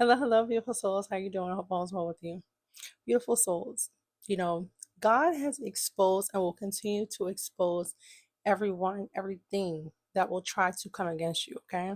Hello, hello, beautiful souls. How you doing? I hope all is well with you. Beautiful souls. You know, God has exposed and will continue to expose everyone, everything that will try to come against you, okay?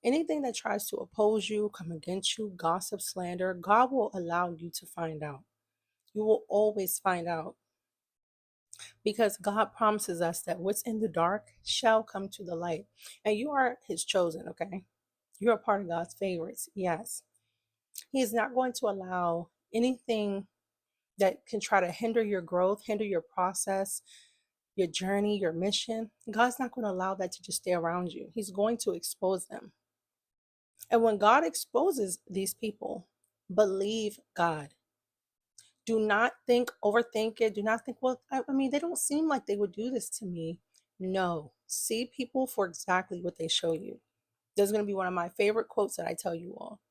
Anything that tries to oppose you, come against you, gossip, slander, God will allow you to find out. You will always find out because God promises us that what's in the dark shall come to the light. And you are his chosen, okay? You're a part of God's favorites, yes. He is not going to allow anything that can try to hinder your growth, hinder your process, your journey, your mission. God's not going to allow that to just stay around you. He's going to expose them. And when God exposes these people, believe God. Do not think, overthink it. Do not think, well, I mean, they don't seem like they would do this to me. No, see people for exactly what they show you. There's going to be one of my favorite quotes that I tell you all.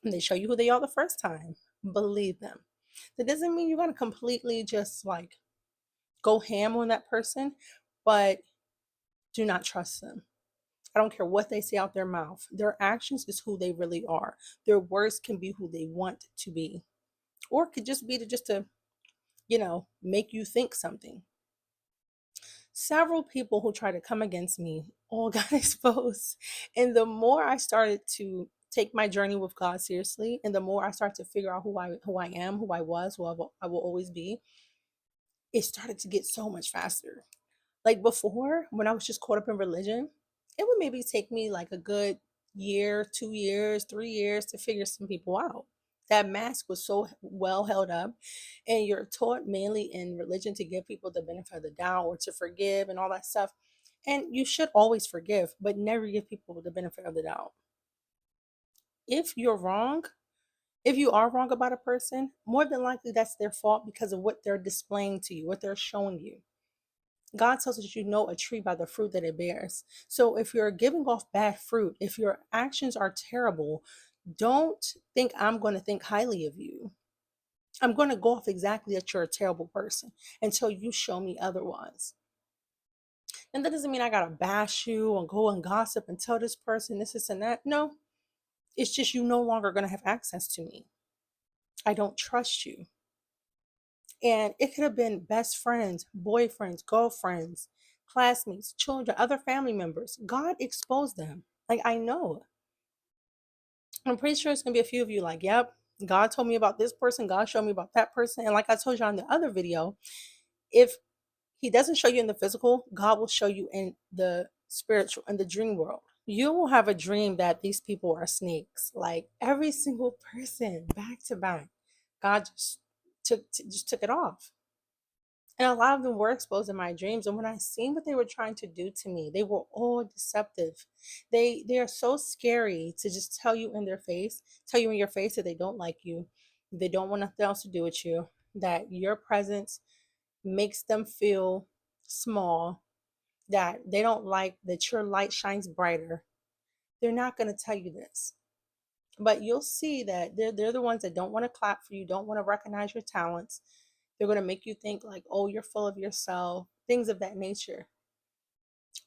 And they show you who they are the first time, believe them. That doesn't mean you're going to completely just like go ham on that person, but do not trust them. I don't care what they say out their mouth. Their actions is who they really are. Their words can be who they want to be, or it could just be to make you think something. Several people who tried to come against me all got exposed. And the more I started to take my journey with God seriously, and the more I started to figure out who I am, who I was, I will always be, it started to get so much faster. Like before, when I was just caught up in religion, it would maybe take me like a good year, 2 years, 3 years to figure some people out. That mask was so well held up, and you're taught mainly in religion to give people the benefit of the doubt or to forgive and all that stuff. And you should always forgive, but never give people the benefit of the doubt. If you're wrong, if you are wrong about a person, more than likely that's their fault because of what they're displaying to you, what they're showing you. God tells us you know a tree by the fruit that it bears. So if you're giving off bad fruit, if your actions are terrible, don't think I'm going to think highly of you. I'm going to go off exactly that you're a terrible person until you show me otherwise. And that doesn't mean I got to bash you and go and gossip and tell this person this, and that. No, it's just you no longer going to have access to me. I don't trust you. And it could have been best friends, boyfriends, girlfriends, classmates, children, other family members. God exposed them. Like, I know. I'm pretty sure it's going to be a few of you like, yep, God told me about this person. God showed me about that person. And like I told you on the other video, if he doesn't show you in the physical, God will show you in the spiritual, in the dream world. You will have a dream that these people are snakes. Like every single person, back to back. God just took it off. And a lot of them were exposed in my dreams. And when I seen what they were trying to do to me, they were all deceptive. They are so scary to just tell you in your face that they don't like you, they don't want nothing else to do with you, that your presence makes them feel small, that they don't like that your light shines brighter. They're not going to tell you this. But you'll see that they're the ones that don't want to clap for you, don't want to recognize your talents. They're going to make you think like, oh, you're full of yourself, things of that nature.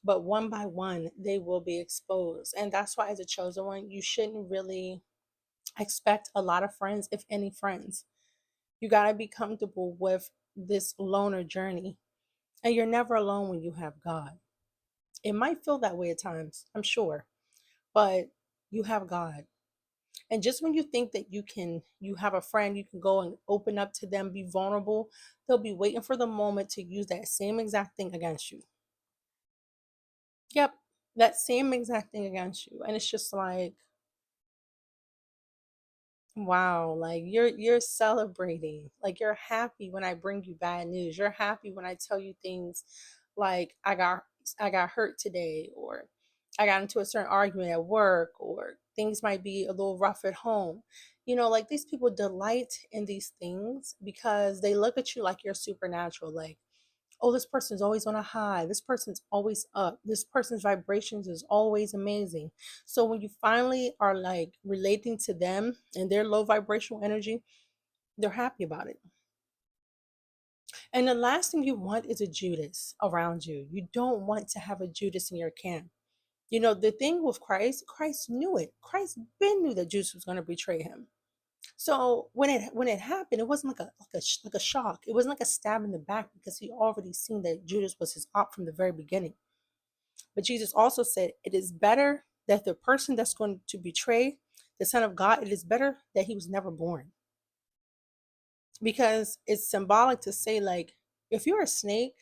But one by one, they will be exposed. And that's why, as a chosen one, you shouldn't really expect a lot of friends, if any friends. You got to be comfortable with this loner journey. And you're never alone when you have God. It might feel that way at times, I'm sure, but you have God. And just when you think that you have a friend, you can go and open up to them, be vulnerable, they'll be waiting for the moment to use that same exact thing against you. Yep, that same exact thing against you. And it's just like, wow, like you're celebrating. Like you're happy when I bring you bad news. You're happy when I tell you things like I got hurt today, or I got into a certain argument at work, or things might be a little rough at home. Like these people delight in these things because they look at you like you're supernatural. Like, oh, this person's always on a high. This person's always up. This person's vibrations is always amazing. So when you finally are like relating to them and their low vibrational energy, they're happy about it. And the last thing you want is a Judas around you. You don't want to have a Judas in your camp. The thing with Christ, Christ knew it. Christ been knew that Judas was going to betray him. So when it happened, it wasn't like a shock. It wasn't like a stab in the back because he already seen that Judas was his op from the very beginning. But Jesus also said, it is better that the person that's going to betray the Son of God, it is better that he was never born. Because it's symbolic to say, like, if you're a snake,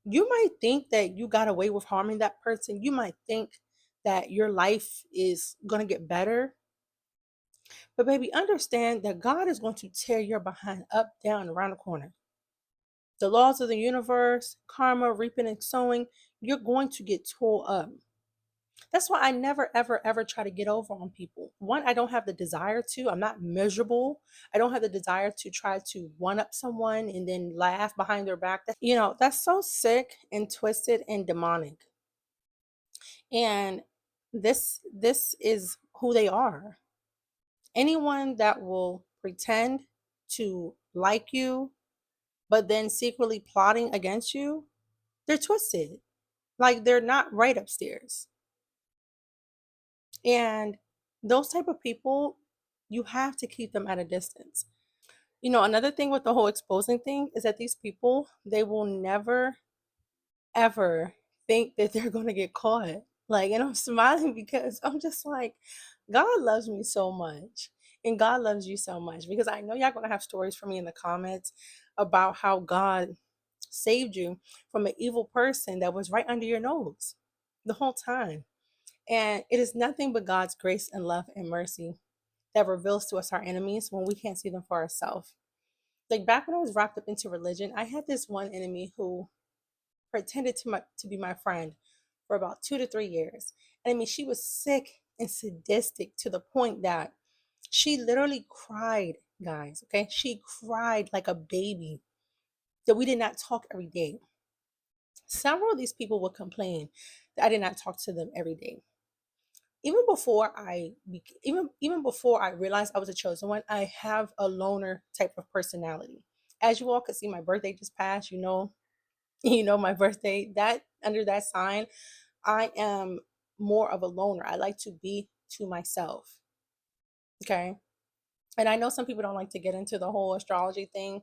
you might think that you got away with harming that person. You might think that your life is going to get better. But baby, understand that God is going to tear your behind up, down, around the corner. The laws of the universe, karma, reaping and sowing, you're going to get tore up. That's why I never, ever, ever try to get over on people. One, I don't have the desire to. I'm not miserable. I don't have the desire to try to one up someone and then laugh behind their back. That's so sick and twisted and demonic. And this is who they are. Anyone that will pretend to like you, but then secretly plotting against you, they're twisted. Like they're not right upstairs. And those type of people, you have to keep them at a distance. Another thing with the whole exposing thing is that these people, they will never ever think that they're going to get caught. Like, and I'm smiling because I'm just like, God loves me so much. And God loves you so much, because I know y'all going to have stories for me in the comments about how God saved you from an evil person that was right under your nose the whole time. And it is nothing but God's grace and love and mercy that reveals to us our enemies when we can't see them for ourselves. Like back when I was wrapped up into religion, I had this one enemy who pretended to be my friend for about 2 to 3 years. And I mean, she was sick and sadistic to the point that she literally cried, guys. Okay, she cried like a baby that we did not talk every day. Several of these people would complain that I did not talk to them every day. Even before I realized I was a chosen one, I have a loner type of personality. As you all could see, my birthday just passed. My birthday. That under that sign, I am more of a loner. I like to be to myself. Okay. And I know some people don't like to get into the whole astrology thing,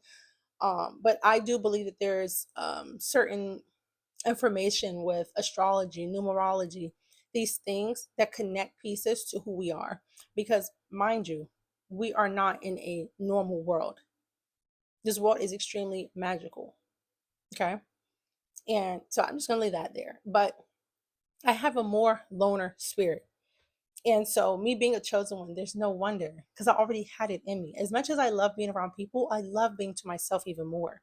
but I do believe that there's certain information with astrology, numerology, these things that connect pieces to who we are. Because, mind you, we are not in a normal world. This world is extremely magical. Okay. And so I'm just going to leave that there. But I have a more loner spirit. And so, me being a chosen one, there's no wonder, because I already had it in me. As much as I love being around people, I love being to myself even more.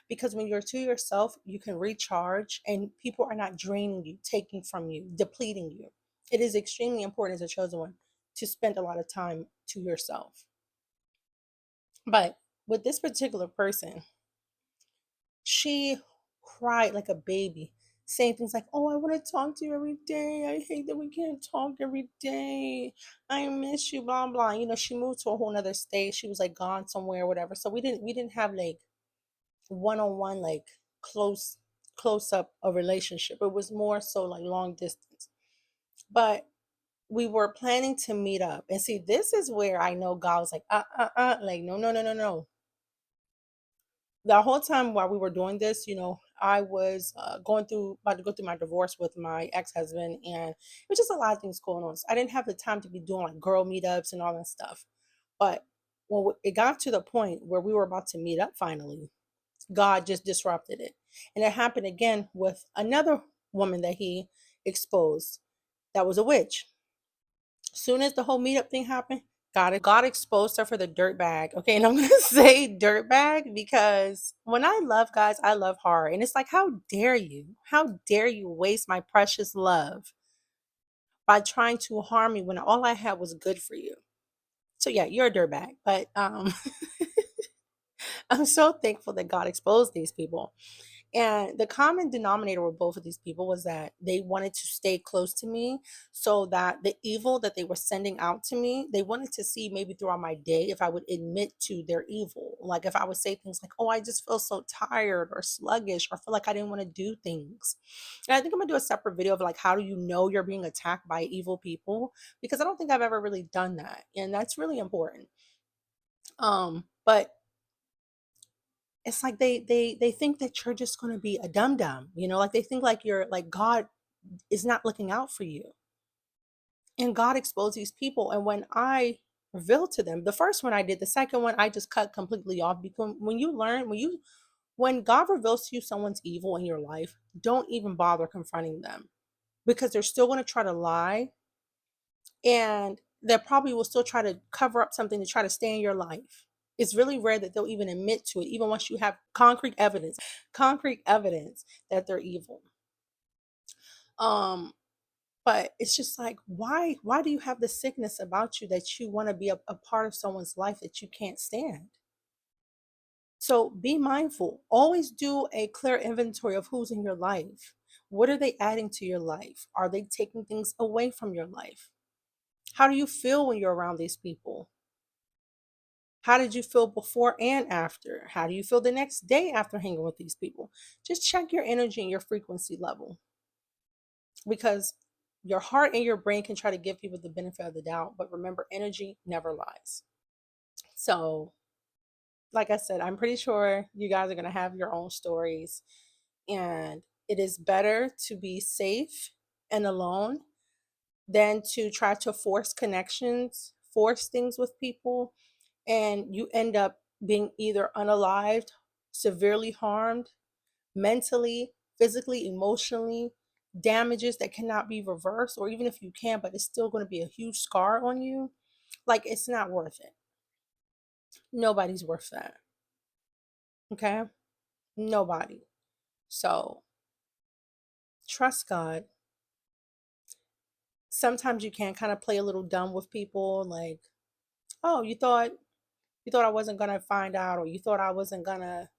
Because when you're to yourself, you can recharge and people are not draining you, taking from you, depleting you. It is extremely important as a chosen one to spend a lot of time to yourself. But with this particular person, she cried like a baby, saying things like, "Oh, I want to talk to you every day. I hate that we can't talk every day. I miss you, blah blah." She moved to a whole nother state. She was like gone somewhere, or whatever. So we didn't have like one-on-one, like close up a relationship. It was more so like long distance. But we were planning to meet up. And see, this is where I know God was like, like, no, no, no, no, no. The whole time while we were doing this, I was about to go through my divorce with my ex-husband, and it was just a lot of things going on. So I didn't have the time to be doing like girl meetups and all that stuff. But when it got to the point where we were about to meet up finally, God just disrupted it. And it happened again with another woman that he exposed that was a witch. Soon as the whole meetup thing happened, God exposed her for the dirt bag. Okay. And I'm going to say dirt bag because when I love guys, I love hard. And it's like, how dare you? How dare you waste my precious love by trying to harm me when all I had was good for you? So yeah, you're a dirt bag. But I'm so thankful that God exposed these people. And the common denominator with both of these people was that they wanted to stay close to me so that the evil that they were sending out to me, they wanted to see maybe throughout my day if I would admit to their evil. Like if I would say things like, oh, I just feel so tired or sluggish or feel like I didn't want to do things. And I think I'm gonna do a separate video of like, how do you know you're being attacked by evil people? Because I don't think I've ever really done that. And that's really important. But it's like they think that you're just going to be a dum dum, like they think like you're like God is not looking out for you. And God exposed these people. And when I revealed to them, the first one I did, the second one I just cut completely off, because when you learn, when God reveals to you someone's evil in your life, don't even bother confronting them, because they're still going to try to lie, and they probably will still try to cover up something to try to stay in your life. It's really rare that they'll even admit to it, even once you have concrete evidence that they're evil. Um, but it's just like, why do you have the sickness about you that you want to be a part of someone's life that you can't stand? So be mindful. Always do a clear inventory of who's in your life. What are they adding to your life? Are they taking things away from your life? How do you feel when you're around these people? How did you feel before and after? How do you feel the next day after hanging with these people? Just check your energy and your frequency level, because your heart and your brain can try to give people the benefit of the doubt, but remember, energy never lies. So, like I said, I'm pretty sure you guys are going to have your own stories, and it is better to be safe and alone than to try to force connections, force things with people, and you end up being either unalived, severely harmed, mentally, physically, emotionally, damages that cannot be reversed, or even if you can, but it's still going to be a huge scar on you. Like, it's not worth it. Nobody's worth that. Okay? Nobody. So trust God. Sometimes you can kind of play a little dumb with people, like, oh, you thought I wasn't gonna find out, or you thought I wasn't gonna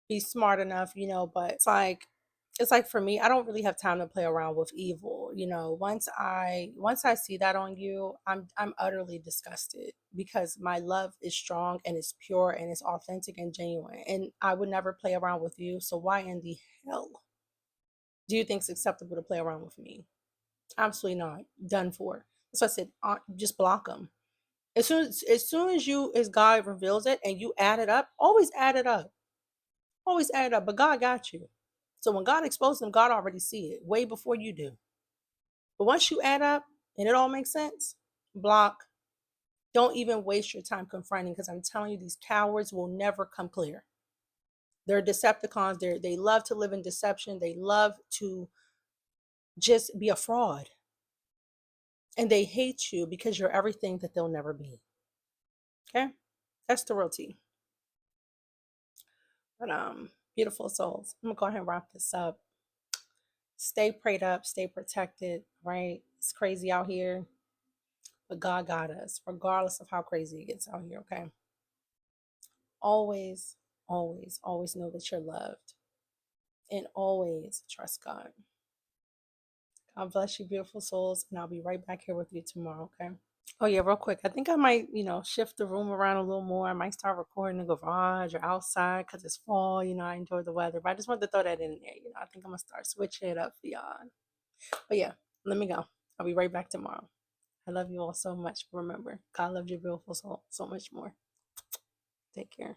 be smart enough, but it's like for me, I don't really have time to play around with evil. Once I see that on you, I'm utterly disgusted, because my love is strong and it's pure and it's authentic and genuine, and I would never play around with you. So why in the hell do you think it's acceptable to play around with me? Absolutely not. Done for. So I said, just block them. As God reveals it and you add it up, always add it up. Always add it up. But God got you. So when God exposes them, God already see it way before you do. But once you add up and it all makes sense, block. Don't even waste your time confronting, because I'm telling you, these cowards will never come clear. They're Decepticons. They love to live in deception. They love to just be a fraud. And they hate you because you're everything that they'll never be. Okay? That's the real tea. But beautiful souls. I'm gonna go ahead and wrap this up. Stay prayed up, stay protected, right? It's crazy out here, but God got us, regardless of how crazy it gets out here, okay? Always, always, always know that you're loved, and always trust God. God bless you, beautiful souls, and I'll be right back here with you tomorrow, okay? Oh yeah, real quick. I think I might, shift the room around a little more. I might start recording in the garage or outside because it's fall. I enjoy the weather, but I just wanted to throw that in there. I think I'm gonna start switching it up for y'all. But yeah, let me go. I'll be right back tomorrow. I love you all so much. Remember, God loves your beautiful soul so much more. Take care.